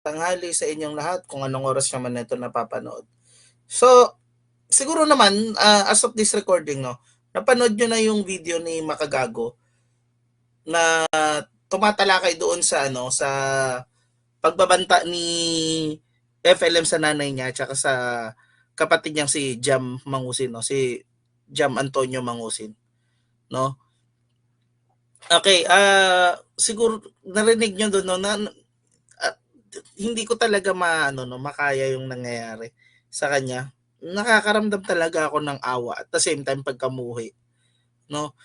tanghali sa inyong lahat kung anong oras naman na ito napapanood. So, siguro naman, as of this recording, no, napanood nyo na yung video ni Makagago na tumatalakay doon sa sa pagbabanta ni FLM sa nanay niya at sa kapatid niyang si Jam Mangusin, no, si Jam Antonio Mangusin, no. Okay, siguro narinig nyo doon, no, na hindi ko talaga makaya yung nangyayari sa kanya. Nakakaramdam talaga ako ng awa at the same time pagkamuhi, no?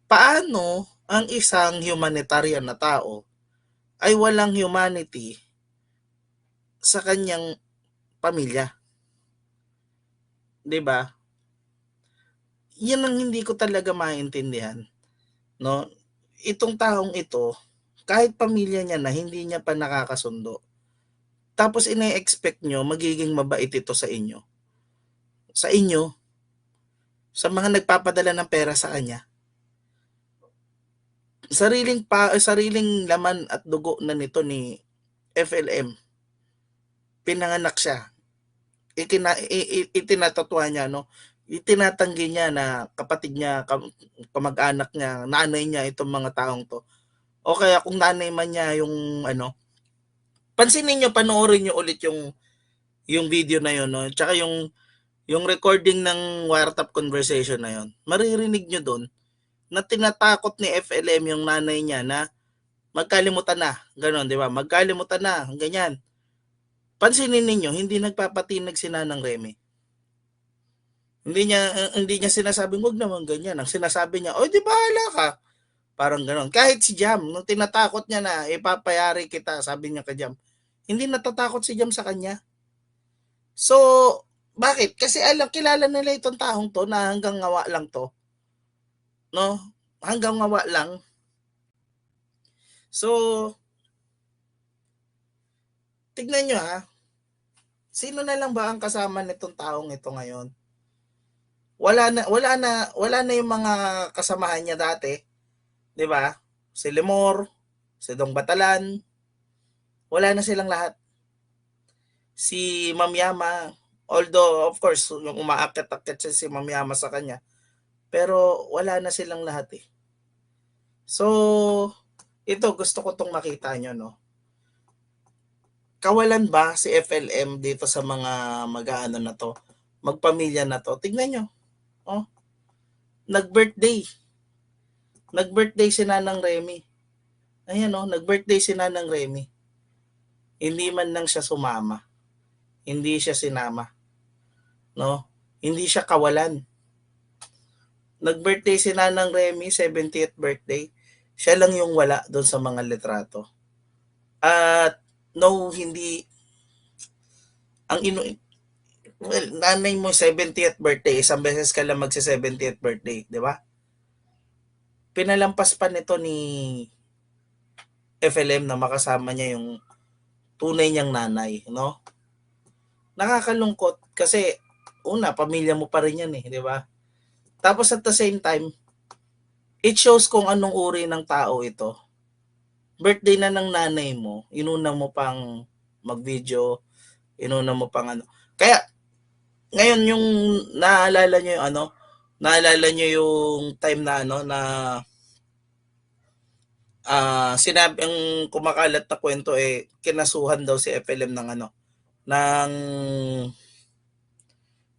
Paano ang isang humanitarian na tao ay walang humanity sa kanyang pamilya? 'Di ba? 'Yan ang hindi ko talaga maintindihan, no? Itong taong ito, kahit pamilya niya na hindi niya pa nakakasundo, tapos ine-expect nyo magiging mabait ito sa inyo. Sa inyo, sa mga nagpapadala ng pera sa kanya. Sariling laman at dugo na nito ni FLM. Pinanganak siya. Itinatatwa niya, no? Itinatanggi niya na kapatid niya, kamag-anak niya, nanay niya itong mga taong to. O kaya kung nanay man niya yung pansinin niyo, panoorin niyo ulit yung video na yun, no? Tsaka yung recording ng wiretap conversation na yun. Maririnig niyo doon na tinatakot ni FLM yung nanay niya na magkalimutan na, gano'n, di ba? Magkalimutan na, ganyan. Pansinin ninyo, hindi nagpapatinag si Nanang Remy. Hindi niya sinasabing, wag naman ganyan. Ang sinasabi niya, di bahala ka. Parang gano'n. Kahit si Jam, nung tinatakot niya na, ipapayari kita, sabi niya kay Jam, hindi natatakot si Jam sa kanya. So, bakit? Kasi kilala nila itong taong to na hanggang ngawa lang to. No? Hanggang ngawa lang. So, tignan nyo ha. Sino na lang ba ang kasama nitong taong ito ngayon? Wala na yung mga kasamahan niya dati, 'di ba? Si Lemor, si Dong Batalan, wala na silang lahat. Si Ma'am Yama, although of course yung umaakyat-akyat siya si Ma'am Yama sa kanya, pero wala na silang lahat eh. So, ito gusto ko tong makita nyo, no? Kawalan ba si FLM dito sa mga mag-aano na to, magpamilya na to? Tignan nyo. Oh, nag-birthday si Nanang Remy. Ayan nag-birthday si Nanang Remy. Hindi man lang siya sumama. Hindi siya sinama. No? Hindi siya kawalan. Nag-birthday si Nanang Remy, 70th birthday. Siya lang yung wala doon sa mga litrato. At hindi nanay mo 70th birthday, isang beses ka lang magsi 70th birthday, di ba? Pinalampas pa nito ni FLM na makasama niya yung tunay niyang nanay, no? Nakakalungkot kasi pamilya mo pa rin yan eh, di ba? Tapos at the same time, it shows kung anong uri ng tao ito. Birthday na ng nanay mo, inuna mo pang mag-video, inuna mo pang Kaya ngayon yung naalala nyo yung time na na sinabi ang kumakalat na kwento kinasuhan daw si FLM ng ng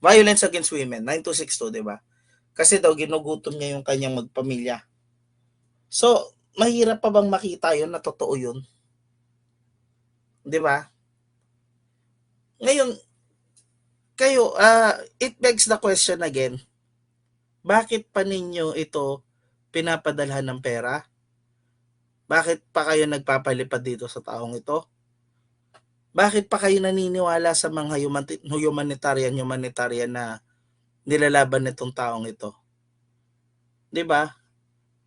Violence Against Women 9262, 'di ba? Kasi daw ginugutom niya yung kanyang magpamilya. So, mahirap pa bang makita 'yon na totoo 'yon? 'Di ba? Ngayon, kayo, it begs the question again. Bakit pa ninyo ito pinapadalhan ng pera? Bakit pa kayo nagpapalipad dito sa taong ito? Bakit pa kayo naniniwala sa mga humanitarian na nilalaban nitong taong ito? 'Di ba?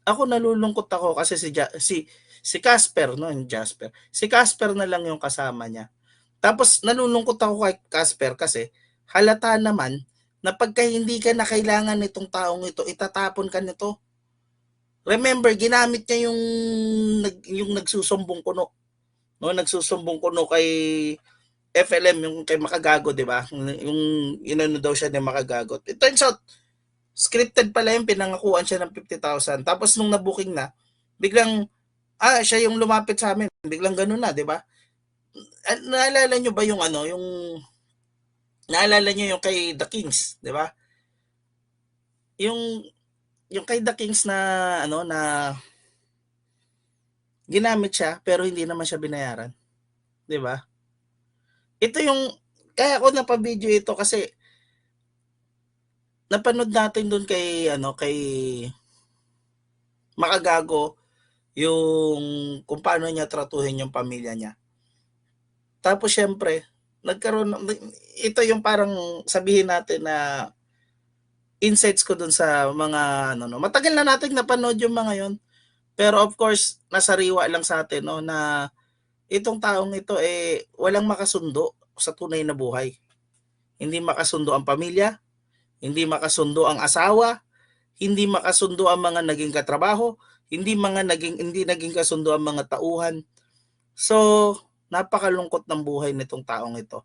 Ako nalulungkot ako kasi si Casper, no, yung Jasper. Si Casper na lang yung kasama niya. Tapos nalulungkot ako kay Casper kasi halata naman na pagka hindi ka na kailangan nitong taong ito, itatapon ka nito. Remember, ginamit niya yung nagsusumbong kuno. no, nagsusumbong kuno kay FLM, yung kay Makagago, di ba? Yung inano daw siya ni Makagago. It turns out, scripted pala yung pinangakuan siya ng 50,000. Tapos nung nabuking na, biglang, siya yung lumapit sa amin. Biglang ganun na, di ba? Naalala nyo ba yung ano, naalala nyo yung kay The Kings, di ba? Yung, yung kay The Kings na, ano, na ginamit siya, pero hindi naman siya binayaran, di ba? Ito yung, kaya ako napabideo ito kasi napanood natin doon kay ano kay Makagago yung kung paano niya tratuhin yung pamilya niya. Tapos syempre, nagkaroon ito yung parang sabihin natin na insights ko doon sa mga ano no. Matagal na nating napanood yung mga yon. Pero of course, nasariwa lang sa atin no na itong taong ito walang makasundo sa tunay na buhay. Hindi makasundo ang pamilya, hindi makasundo ang asawa, hindi makasundo ang mga naging katrabaho, hindi naging kasundo ang mga tauhan. So, napakalungkot ng buhay nitong taong ito.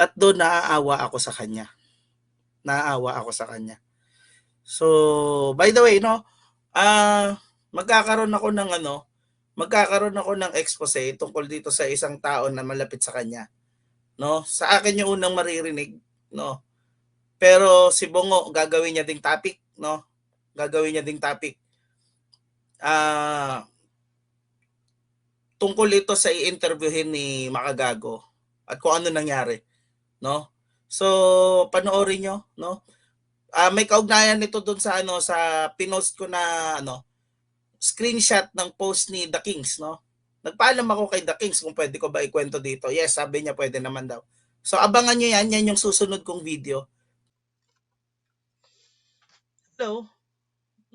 At doon naaawa ako sa kanya. Naaawa ako sa kanya. So, by the way, no, magkakaroon ako ng ano, magkakaroon ako ng expose tungkol dito sa isang tao na malapit sa kanya, no? Sa akin yung unang maririnig, no. Pero si Bongo gagawin niya ding topic, no? Gagawin niya ding topic. Tungkol ito sa i-interviewin ni Makagago at kung ano nangyari, no? So, panoorin nyo, no? May kaugnayan nito doon sa ano sa pinost ko na ano screenshot ng post ni The Kings, no? Nagpaalam ako kay The Kings kung pwede ko ba ikwento dito. Yes, sabi niya pwede naman daw. So abangan niyo yan yung susunod kong video. Hello.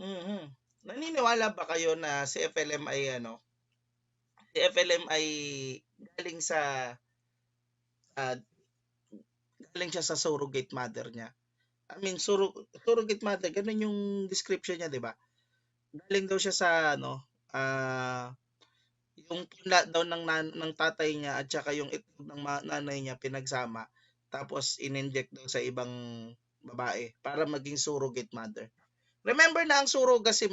Mm-hmm. Naniniwala ba kayo na si FLM ay ano, si FLM ay galing sa uh, galing siya sa surrogate mother niya? I mean, surrogate mother, ganun yung description niya, di ba? Galing daw siya sa ano, yung tula daw ng tatay niya at saka yung itlog ng nanay niya pinagsama tapos ininject daw sa ibang babae para maging surrogate mother. Remember na ang surrogacy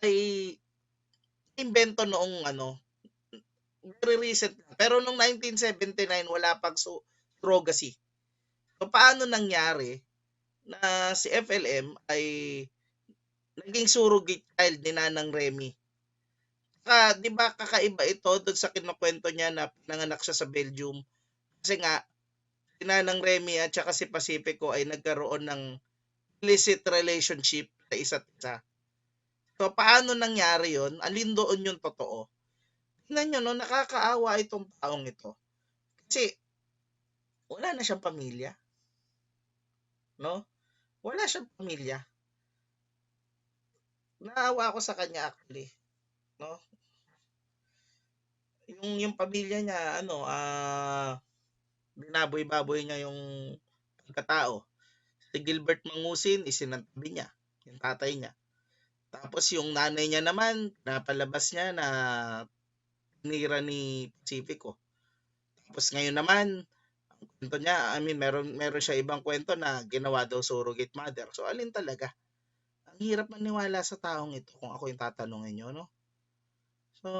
ay invento noong ano, very recent pero noong 1979 wala pang surrogacy. So paano nangyari na si FLM ay naging surrogate child ni Nanang Remy? 'Di ba kakaiba ito doon sa kinukwento niya na pinanganak siya sa Belgium. Kasi nga si Nanang Remy at saka si Pacifico ay nagkaroon ng illicit relationship sa isa't isa. So paano nangyari 'yon? Alin doon yung totoo? Tingnan niyo no, nakakaawa itong taong ito. Kasi wala na siyang pamilya, no? Wala siyang pamilya. Naawa ako sa kanya actually, no? Yung pamilya niya ano, binaboy-baboy niya yung pagkatao. Si Gilbert Mangusin, isinantabi niya, yung tatay niya. Tapos yung nanay niya naman, napalabas niya na tinira ni Pacifico. Tapos ngayon naman, ang kwento niya, I mean, meron siya ibang kwento na ginawa daw surrogate mother. So, alin talaga? Ang hirap maniwala sa taong ito kung ako yung tatanungin niyo, no? So,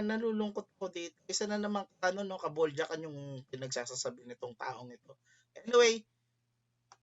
nalulungkot ko dito. Isa na naman ano no, kaboljakan yung pinagsasasabi nitong taong ito. Anyway,